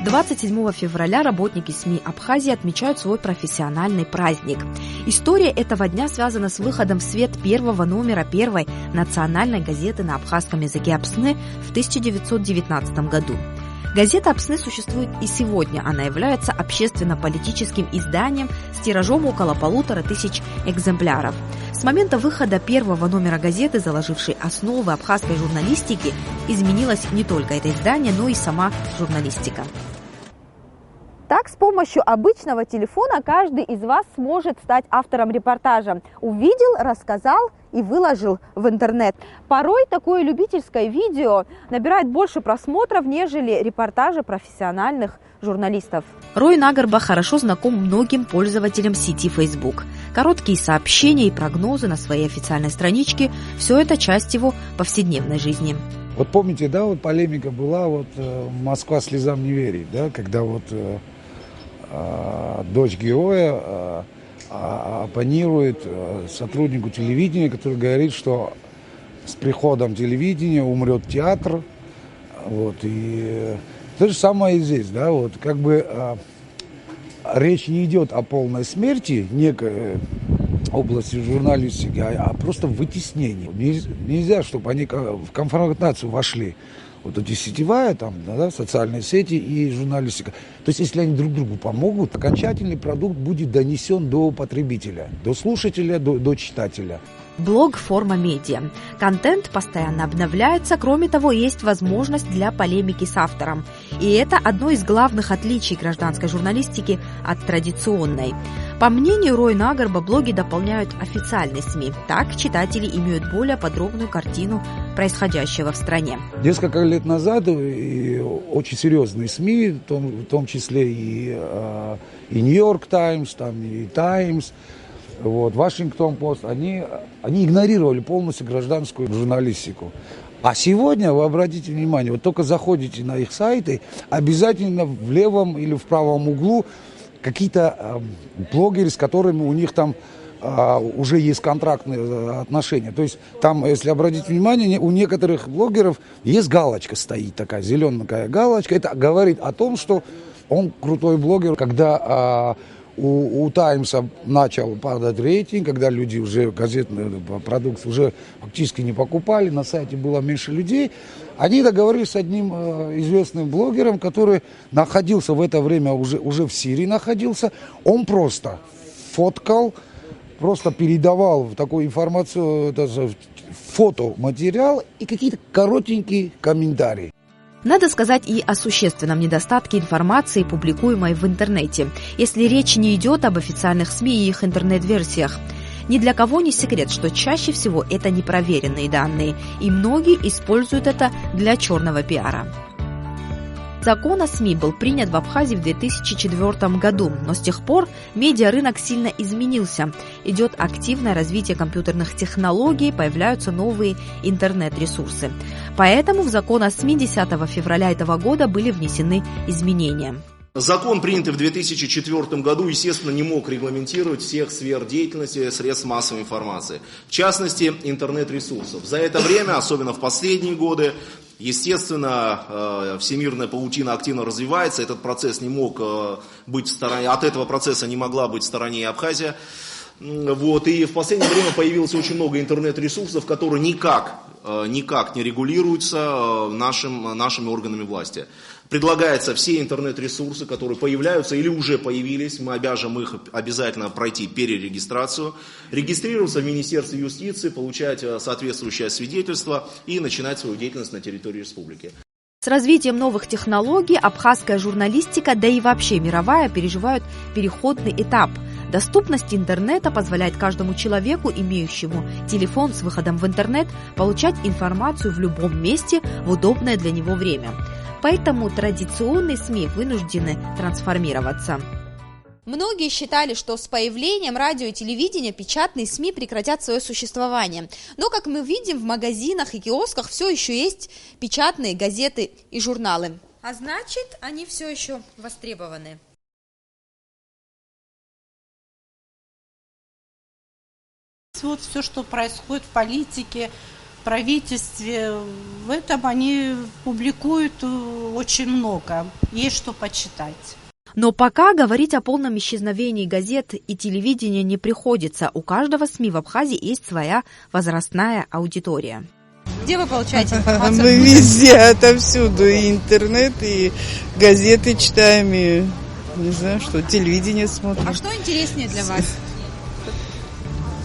27 февраля работники СМИ Абхазии отмечают свой профессиональный праздник. История этого дня связана с выходом в свет первого номера первой национальной газеты на абхазском языке «Апсны» в 1919 году. Газета «Апсны» существует и сегодня. Она является общественно-политическим изданием с тиражом около 1500 экземпляров. С момента выхода первого номера газеты, заложившей основы абхазской журналистики, изменилось не только это издание, но и сама журналистика. Так, с помощью обычного телефона каждый из вас сможет стать автором репортажа. Увидел, рассказал и выложил в интернет. Порой такое любительское видео набирает больше просмотров, нежели репортажи профессиональных журналистов. Рой Нагарба хорошо знаком многим пользователям сети Facebook. Короткие сообщения и прогнозы на своей официальной страничке – все это часть его повседневной жизни. Вот помните, да, вот полемика была, вот «Москва слезам не верит», да, когда вот дочь героя оппонирует сотруднику телевидения, который говорит, что с приходом телевидения умрет театр. Вот, и то же самое и здесь, да, вот как бы речь не идет о полной смерти некой области журналистики, а просто вытеснении. Нельзя, чтобы они в конфронтацию вошли. Вот эти сетевая, там, да, социальные сети и журналистика. То есть, если они друг другу помогут, окончательный продукт будет донесен до потребителя, до слушателя, до читателя. Блог – форма медиа. Контент постоянно обновляется, кроме того, есть возможность для полемики с автором. И это одно из главных отличий гражданской журналистики от традиционной. По мнению Роя Нагарба, блоги дополняют официальные СМИ. Так читатели имеют более подробную картину происходящего в стране. Несколько лет назад и очень серьезные СМИ, в том числе и Нью-Йорк Таймс, и Таймс, вот, Вашингтон-Пост, они игнорировали полностью гражданскую журналистику. А сегодня, вы обратите внимание, вот только заходите на их сайты, обязательно в левом или в правом углу какие-то блогеры, с которыми у них там уже есть контрактные отношения. То есть там, если обратить внимание, у некоторых блогеров есть галочка стоит, такая зеленая галочка. Это говорит о том, что он крутой блогер. Когда у Таймса начал падать рейтинг, когда люди уже газетный продукт уже фактически не покупали, на сайте было меньше людей, они договорились с одним известным блогером, который находился в это время уже в Сирии находился. Он просто фоткал, просто передавал такую информацию, фотоматериал и какие-то коротенькие комментарии. Надо сказать и о существенном недостатке информации, публикуемой в интернете, если речь не идет об официальных СМИ и их интернет-версиях. Ни для кого не секрет, что чаще всего это непроверенные данные, и многие используют это для черного пиара. Закон о СМИ был принят в Абхазии в 2004 году, но с тех пор медиарынок сильно изменился. Идет активное развитие компьютерных технологий, появляются новые интернет-ресурсы. Поэтому в закон о СМИ 10 февраля этого года были внесены изменения. Закон, принятый в 2004 году, естественно, не мог регламентировать всех сфер деятельности средств массовой информации, в частности, интернет-ресурсов. За это время, особенно в последние годы, естественно, всемирная паутина активно развивается, этот процесс не мог быть в стороне, от этого процесса не могла быть в стороне Абхазия. Вот, и в последнее время появилось очень много интернет-ресурсов, которые никак не регулируются нашими органами власти. Предлагается все интернет-ресурсы, которые появляются или уже появились, мы обяжем их обязательно пройти перерегистрацию, регистрироваться в Министерстве юстиции, получать соответствующее свидетельство и начинать свою деятельность на территории республики. С развитием новых технологий абхазская журналистика, да и вообще мировая, переживают переходный этап. Доступность интернета позволяет каждому человеку, имеющему телефон с выходом в интернет, получать информацию в любом месте в удобное для него время. Поэтому традиционные СМИ вынуждены трансформироваться. Многие считали, что с появлением радио и телевидения печатные СМИ прекратят свое существование. Но, как мы видим, в магазинах и киосках все еще есть печатные газеты и журналы. А значит, они все еще востребованы. Вот все, что происходит в политике, правительстве. В этом они публикуют очень много. Есть что почитать. Но пока говорить о полном исчезновении газет и телевидения не приходится. У каждого СМИ в Абхазии есть своя возрастная аудитория. Где вы получаете информацию? Мы везде, отовсюду. И интернет, и газеты читаем, и не знаю, что, телевидение смотрим. А что интереснее для вас?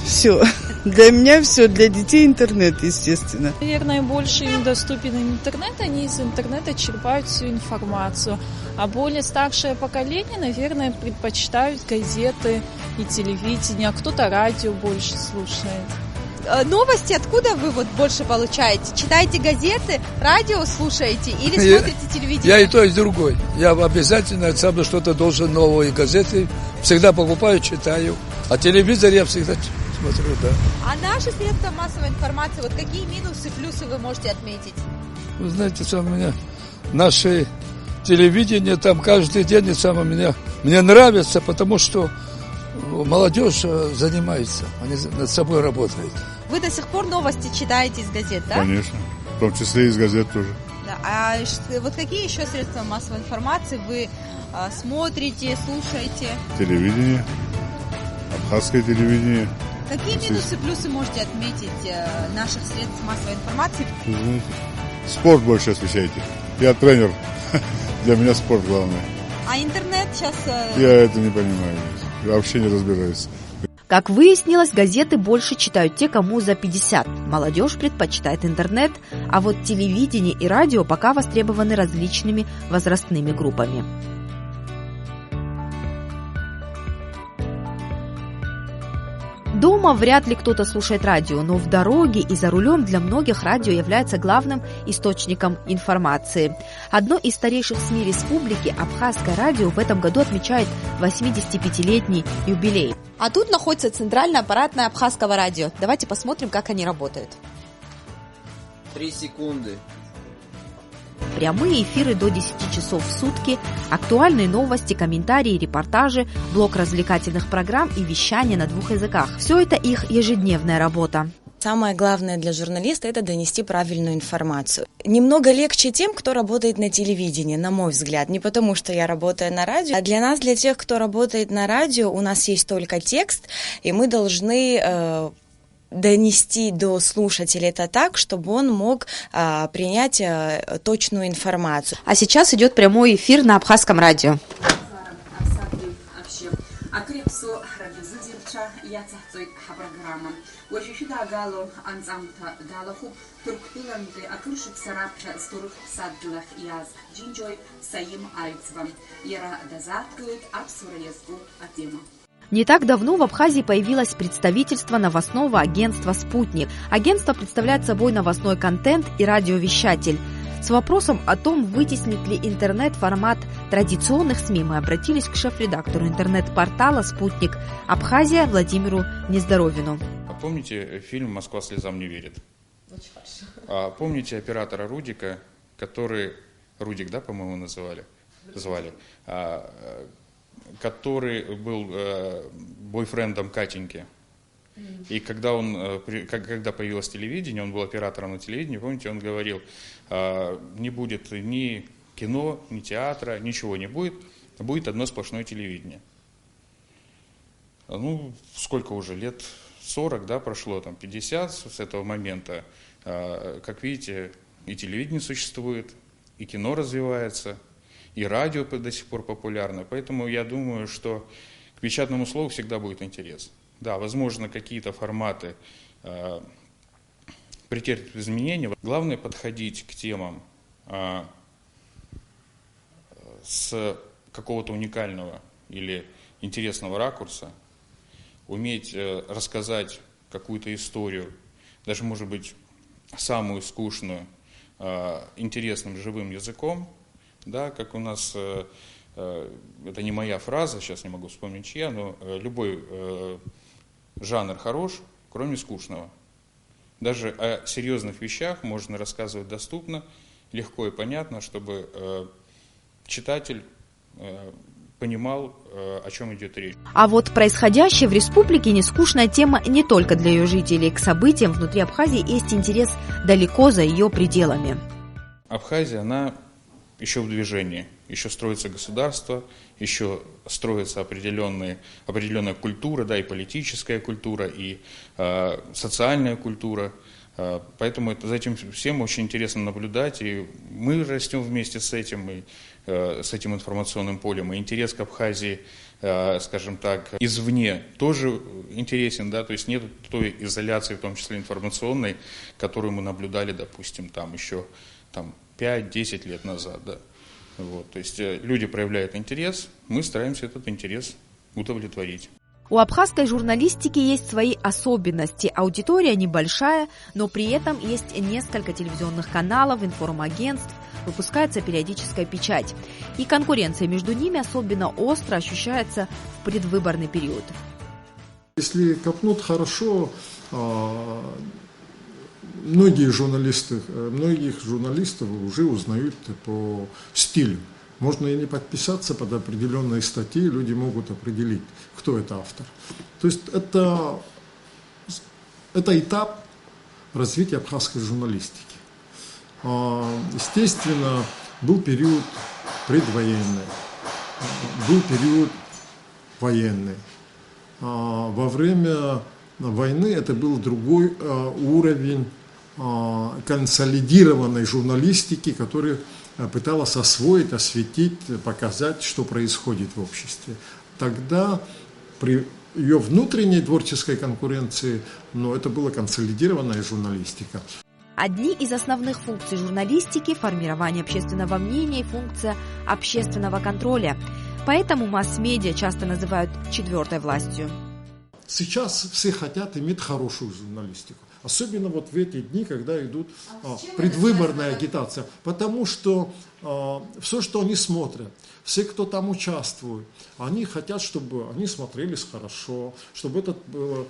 Все. Для меня все, для детей интернет, естественно. Наверное, больше им доступен интернет, они из интернета черпают всю информацию. А более старшее поколение, наверное, предпочитают газеты и телевидение, а кто-то радио больше слушает. Новости откуда вы вот больше получаете? Читаете газеты, радио слушаете или смотрите телевидение? Я и то, и другой. Я обязательно сам что-то должен новые газеты. Всегда покупаю, читаю. А телевизор я всегда смотрю, да. А наши средства массовой информации, вот какие минусы, плюсы вы можете отметить? Вы знаете, сам меня, наше телевидение там каждый день мне нравится, потому что молодежь занимается, они над собой работают. Вы до сих пор новости читаете из газет, да? Конечно, в том числе и из газет тоже. Да. А вот какие еще средства массовой информации вы смотрите, слушаете? Телевидение, абхазское телевидение. Какие минусы, плюсы можете отметить наших средств массовой информации? Вы знаете, спорт больше освещайте. Я тренер, для меня спорт главное. А интернет сейчас... Я это не понимаю, вообще не разбираюсь. Как выяснилось, газеты больше читают те, кому за 50. Молодежь предпочитает интернет, а вот телевидение и радио пока востребованы различными возрастными группами. Дома вряд ли кто-то слушает радио, но в дороге и за рулем для многих радио является главным источником информации. Одно из старейших СМИ республики, Абхазское радио, в этом году отмечает 85-летний юбилей. А тут находится центральное аппаратное Абхазского радио. Давайте посмотрим, как они работают. 3 секунды. Прямые эфиры до 10 часов в сутки, актуальные новости, комментарии, репортажи, блок развлекательных программ и вещание на 2 языках. Все это их ежедневная работа. Самое главное для журналиста – это донести правильную информацию. Немного легче тем, кто работает на телевидении, на мой взгляд. Не потому, что я работаю на радио, а для нас, для тех, кто работает на радио, у нас есть только текст, и мы должны донести до слушателя это так, чтобы он мог принять точную информацию. А сейчас идет прямой эфир на Абхазском радио. Не так давно в Абхазии появилось представительство новостного агентства «Спутник». Агентство представляет собой новостной контент и радиовещатель. С вопросом о том, вытеснит ли интернет формат традиционных СМИ, мы обратились к шеф-редактору интернет-портала «Спутник» Абхазия Владимиру Нездоровину. Помните фильм «Москва слезам не верит»? Очень хорошо. Помните оператора Рудика, который... Рудик, да, по-моему, звали? Который был бойфрендом Катеньки. И когда появилось телевидение, он был оператором на телевидении, помните, он говорил, не будет ни кино, ни театра, ничего не будет, будет одно сплошное телевидение. Ну, сколько уже, лет 40, да, прошло, там, 50 с этого момента. Как видите, и телевидение существует, и кино развивается, и радио до сих пор популярно. Поэтому я думаю, что к печатному слову всегда будет интерес. Да, возможно, какие-то форматы претерпят изменения. Главное подходить к темам с какого-то уникального или интересного ракурса, уметь рассказать какую-то историю, даже, может быть, самую скучную, интересным живым языком. Да, как у нас, это не моя фраза, сейчас не могу вспомнить чья, но любой жанр хорош, кроме скучного. Даже о серьезных вещах можно рассказывать доступно, легко и понятно, чтобы читатель понимал, о чем идет речь. А вот происходящее в республике не скучная тема не только для ее жителей. К событиям внутри Абхазии есть интерес далеко за ее пределами. Абхазия, она еще в движении, еще строится государство, еще строится определенная культура, да, и политическая культура, и социальная культура. Поэтому за этим всем очень интересно наблюдать, и мы растем вместе с этим, и с этим информационным полем. И интерес к Абхазии, скажем так, извне тоже интересен, да, то есть нет той изоляции, в том числе информационной, которую мы наблюдали, допустим, еще 5-10 лет назад, да. Вот, то есть люди проявляют интерес, мы стараемся этот интерес удовлетворить. У абхазской журналистики есть свои особенности. Аудитория небольшая, но при этом есть несколько телевизионных каналов, информагентств, выпускается периодическая печать. И конкуренция между ними особенно остро ощущается в предвыборный период. Если копнуть хорошо, многих журналистов уже узнают по стилю. Можно и не подписаться под определенные статьи, люди могут определить, кто это автор. То есть это этап развития абхазской журналистики. Естественно, был период предвоенный, был период военный. Во время войны это был другой уровень консолидированной журналистики, который пыталась освоить, осветить, показать, что происходит в обществе. Тогда при ее внутренней творческой конкуренции, это была консолидированная журналистика. Одни из основных функций журналистики – формирование общественного мнения и функция общественного контроля. Поэтому масс-медиа часто называют четвертой властью. Сейчас все хотят иметь хорошую журналистику. Особенно в эти дни, когда идут предвыборная агитация. Потому что все, что они смотрят, все, кто там участвует, они хотят, чтобы они смотрелись хорошо, чтобы это было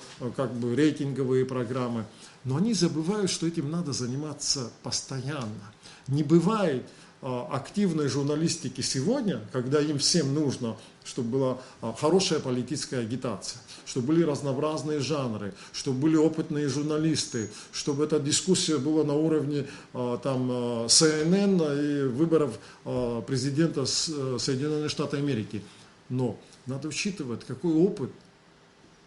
рейтинговые программы. Но они забывают, что этим надо заниматься постоянно. Не бывает активной журналистики сегодня, когда им всем нужно, чтобы была хорошая политическая агитация, чтобы были разнообразные жанры, чтобы были опытные журналисты, чтобы эта дискуссия была на уровне CNN и выборов президента Соединенных Штатов Америки. Но надо учитывать, какой опыт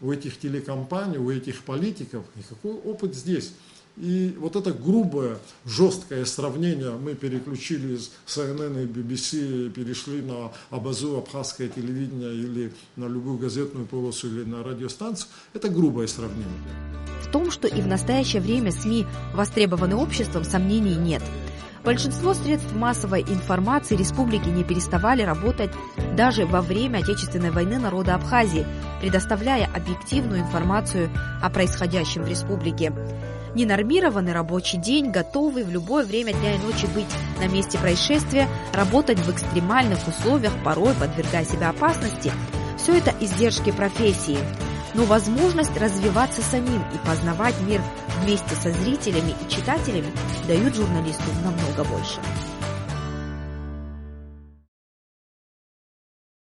у этих телекомпаний, у этих политиков и какой опыт здесь. И это грубое, жесткое сравнение, мы переключили из CNN и BBC, перешли на Абазу, абхазское телевидение или на любую газетную полосу или на радиостанцию, это грубое сравнение. В том, что и в настоящее время СМИ востребованы обществом, сомнений нет. Большинство средств массовой информации республики не переставали работать даже во время Отечественной войны народа Абхазии, предоставляя объективную информацию о происходящем в республике. Ненормированный рабочий день, готовый в любое время дня и ночи быть на месте происшествия, работать в экстремальных условиях, порой подвергая себя опасности – все это издержки профессии. Но возможность развиваться самим и познавать мир вместе со зрителями и читателями дают журналисту намного больше.